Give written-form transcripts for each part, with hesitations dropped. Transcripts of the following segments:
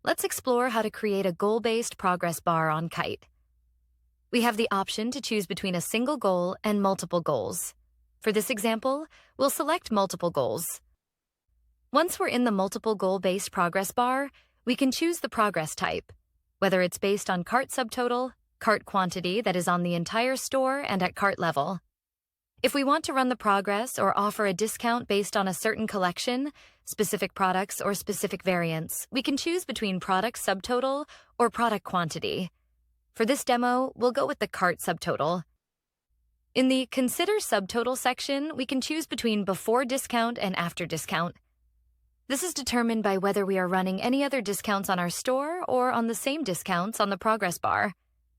Let's explore how to create a goal-based progress bar on Kite. We have the option to choose between a single goal and multiple goals. For this example, we'll select multiple goals. Once we're in the multiple goal-based progress bar, we can choose the progress type, whether it's based on cart subtotal, cart quantity that is on the entire store and at cart level. If we want to run the progress or offer a discount based on a certain collection, specific products, or specific variants, we can choose between product subtotal or product quantity. For this demo, we'll go with the cart subtotal. In the Consider Subtotal section, we can choose between before discount and after discount. This is determined by whether we are running any other discounts on our store or on the same discounts on the progress bar,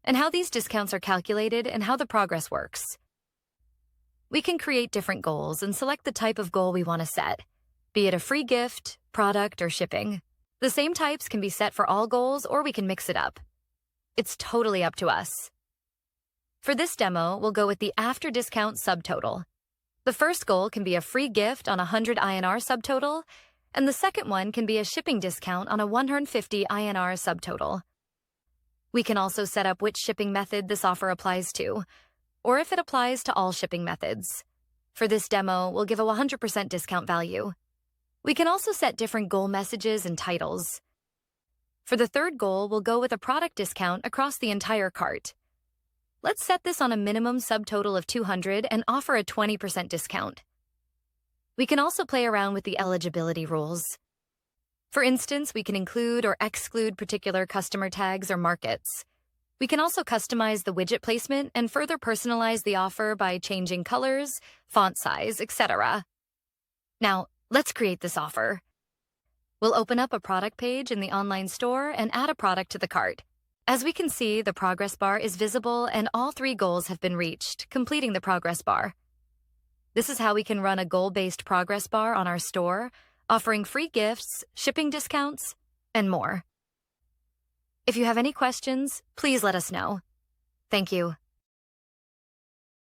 and how these discounts are calculated and how the progress works. We can create different goals and select the type of goal we want to set, be it a free gift, product, or shipping. The same types can be set for all goals, or we can mix it up. It's totally up to us. For this demo, we'll go with the after discount subtotal. The first goal can be a free gift on a 100 INR subtotal, and the second one can be a shipping discount on a 150 INR subtotal. We can also set up which shipping method this offer applies to, or if it applies to all shipping methods. For this demo, we'll give a 100% discount value. We can also set different goal messages and titles. For the third goal, we'll go with a product discount across the entire cart. Let's set this on a minimum subtotal of 200 and offer a 20% discount. We can also play around with the eligibility rules. For instance, we can include or exclude particular customer tags or markets. We can also customize the widget placement and further personalize the offer by changing colors, font size, etc. Now, let's create this offer. We'll open up a product page in the online store and add a product to the cart. As we can see, the progress bar is visible and all 3 goals have been reached, completing the progress bar. This is how we can run a goal-based progress bar on our store, offering free gifts, shipping discounts, and more. If you have any questions, please let us know. Thank you.